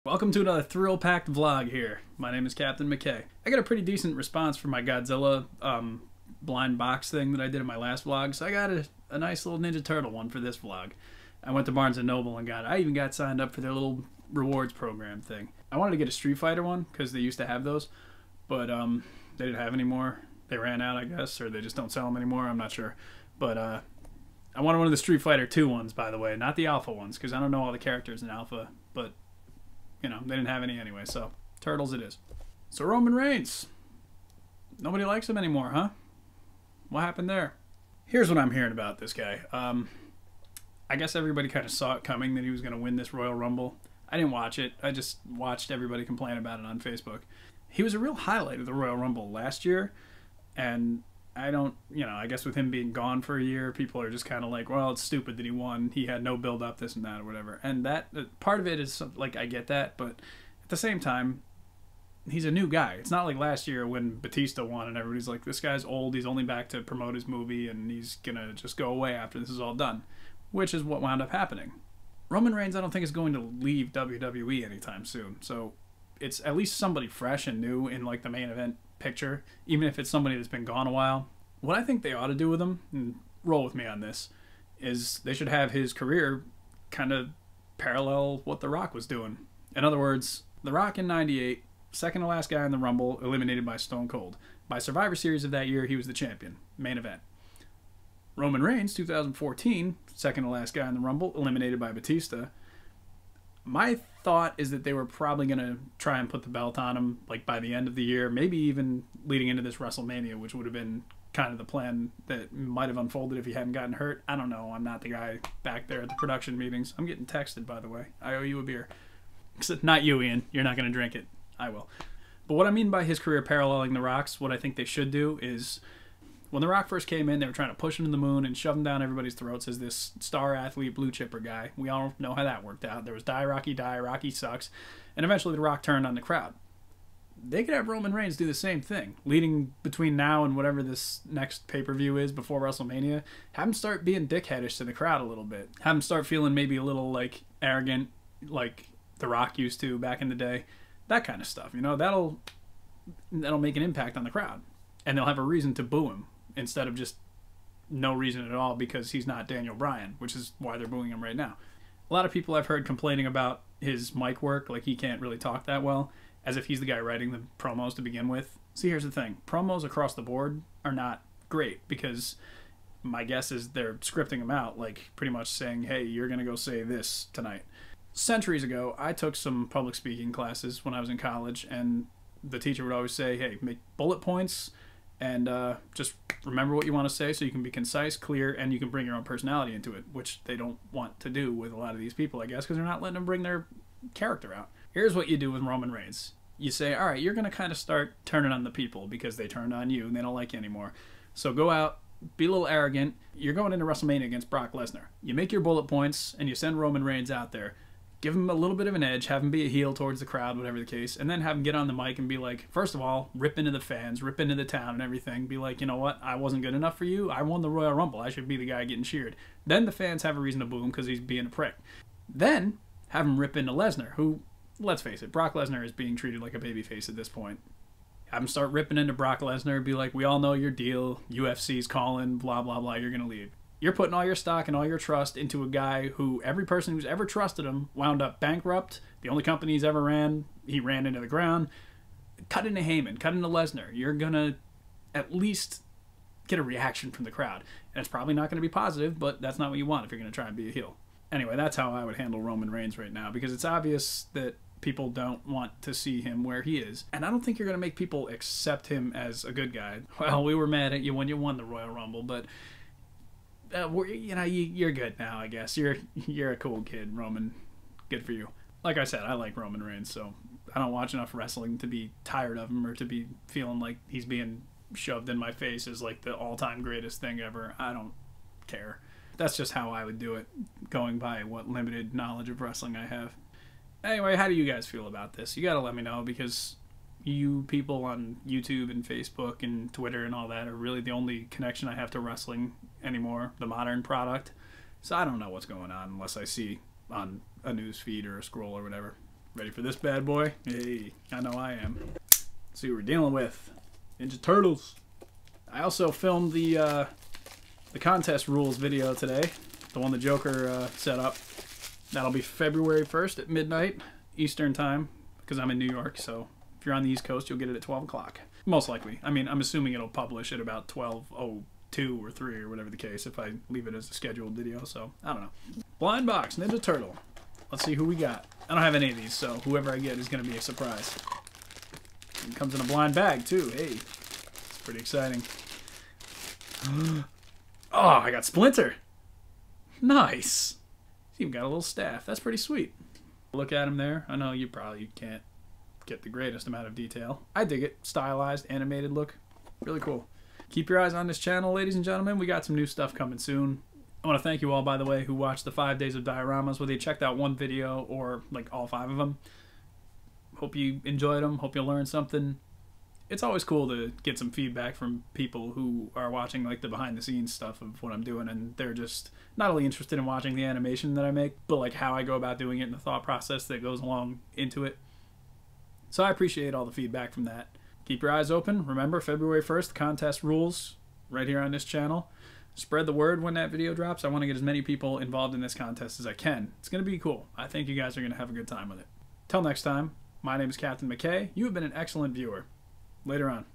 Welcome to another thrill-packed vlog here. My name is Captain McKay. I got a pretty decent response for my Godzilla blind box thing that I did in my last vlog, so I got a nice little Ninja Turtle one for this vlog. I went to Barnes & Noble and I even got signed up for their little rewards program thing. I wanted to get a Street Fighter one because they used to have those, but they didn't have any more. They ran out, I guess, or they just don't sell them anymore. I'm not sure. But I wanted one of the Street Fighter 2 ones, by the way, not the Alpha ones, because I don't know all the characters in Alpha, but you know, they didn't have any anyway, so Turtles it is. So Roman Reigns. Nobody likes him anymore, huh? What happened there? Here's what I'm hearing about this guy. I guess everybody kind of saw it coming that he was going to win this Royal Rumble. I didn't watch it. I just watched everybody complain about it on Facebook. He was a real highlight of the Royal Rumble last year, and I don't, I guess with him being gone for a year, people are just kind of like, well, it's stupid that he won. He had no build up, this and that, or whatever. And that part of it is like, I get that, but at the same time, he's a new guy. It's not like last year when Batista won and everybody's like, this guy's old, he's only back to promote his movie, and he's gonna just go away after this is all done, which is what wound up happening. Roman Reigns, I don't think is going to leave WWE anytime soon, so it's at least somebody fresh and new in like the main event picture, even if it's somebody that's been gone a while. What I think they ought to do with him, and roll with me on this, is they should have his career kind of parallel what The Rock was doing. In other words, The Rock in '98, second to last guy in the Rumble, eliminated by Stone Cold. By Survivor Series of that year, he was the champion, main event. Roman Reigns, 2014, second to last guy in the Rumble, eliminated by Batista. My thought is that they were probably going to try and put the belt on him like by the end of the year, maybe even leading into this WrestleMania, which would have been kind of the plan that might have unfolded if he hadn't gotten hurt. I don't know. I'm not the guy back there at the production meetings. I'm getting texted, by the way. I owe you a beer. Except not you, Ian. You're not going to drink it. I will. But what I mean by his career paralleling The Rock's, what I think they should do is, when The Rock first came in, they were trying to push him to the moon and shove him down everybody's throats as this star athlete, blue chipper guy. We all know how that worked out. There was die, Rocky sucks. And eventually The Rock turned on the crowd. They could have Roman Reigns do the same thing, leading between now and whatever this next pay-per-view is before WrestleMania. Have him start being dickheadish to the crowd a little bit. Have him start feeling maybe a little like arrogant, like The Rock used to back in the day. That kind of stuff, that'll make an impact on the crowd. And they'll have a reason to boo him, instead of just no reason at all because he's not Daniel Bryan, which is why they're booing him right now. A lot of people I've heard complaining about his mic work, like he can't really talk that well, as if he's the guy writing the promos to begin with. See, here's the thing. Promos across the board are not great because my guess is they're scripting them out, like pretty much saying, hey, you're going to go say this tonight. Centuries ago, I took some public speaking classes when I was in college, and the teacher would always say, hey, make bullet points and just remember what you want to say so you can be concise, clear, and you can bring your own personality into it, which they don't want to do with a lot of these people, I guess, because they're not letting them bring their character out. Here's what you do with Roman Reigns. You say, all right, you're going to kind of start turning on the people because they turned on you and they don't like you anymore. So go out, be a little arrogant. You're going into WrestleMania against Brock Lesnar. You make your bullet points and you send Roman Reigns out there. Give him a little bit of an edge, have him be a heel towards the crowd, whatever the case, and then have him get on the mic and be like, first of all, rip into the fans, rip into the town and everything. Be like, you know what? I wasn't good enough for you. I won the Royal Rumble. I should be the guy getting cheered. Then the fans have a reason to boo him because he's being a prick. Then have him rip into Lesnar, who, let's face it, Brock Lesnar is being treated like a babyface at this point. Have him start ripping into Brock Lesnar, be like, we all know your deal. UFC's calling, blah, blah, blah. You're going to leave. You're putting all your stock and all your trust into a guy who every person who's ever trusted him wound up bankrupt. The only company he's ever ran, he ran into the ground. Cut into Heyman, cut into Lesnar. You're going to at least get a reaction from the crowd. And it's probably not going to be positive, but that's not what you want if you're going to try and be a heel. Anyway, that's how I would handle Roman Reigns right now, because it's obvious that people don't want to see him where he is. And I don't think you're going to make people accept him as a good guy. Well, we were mad at you when you won the Royal Rumble, but you're good now, I guess. You're a cool kid, Roman. Good for you. Like I said, I like Roman Reigns, so I don't watch enough wrestling to be tired of him or to be feeling like he's being shoved in my face as like the all-time greatest thing ever. I don't care. That's just how I would do it, going by what limited knowledge of wrestling I have. Anyway, how do you guys feel about this? You gotta let me know, because you people on YouTube and Facebook and Twitter and all that are really the only connection I have to wrestling anymore, the modern product. So I don't know what's going on unless I see on a news feed or a scroll or whatever. Ready for this bad boy? Hey, I know I am. Let's see what we're dealing with. Ninja Turtles. I also filmed the contest rules video today. The one the Joker set up. That'll be February 1st at midnight Eastern time, because I'm in New York, so if you're on the East Coast, you'll get it at 12 o'clock. Most likely. I mean, I'm assuming it'll publish at about 12:02 or 3 or whatever the case if I leave it as a scheduled video, so I don't know. Blind box, Ninja Turtle. Let's see who we got. I don't have any of these, so whoever I get is going to be a surprise. It comes in a blind bag, too. Hey, it's pretty exciting. Oh, I got Splinter. Nice. He's even got a little staff. That's pretty sweet. Look at him there. I know you probably can't get the greatest amount of detail. I dig it. Stylized, animated look. Really cool. Keep your eyes on this channel, ladies and gentlemen. We got some new stuff coming soon. I want to thank you all, by the way, who watched the 5 days of dioramas, whether you checked out one video or like all 5 of them. Hope you enjoyed them. Hope you learned something. It's always cool to get some feedback from people who are watching like the behind the scenes stuff of what I'm doing, and they're just not only interested in watching the animation that I make, but like how I go about doing it and the thought process that goes along into it. So I appreciate all the feedback from that. Keep your eyes open. Remember, February 1st, contest rules right here on this channel. Spread the word when that video drops. I want to get as many people involved in this contest as I can. It's going to be cool. I think you guys are going to have a good time with it. Till next time, my name is Captain McKay. You have been an excellent viewer. Later on.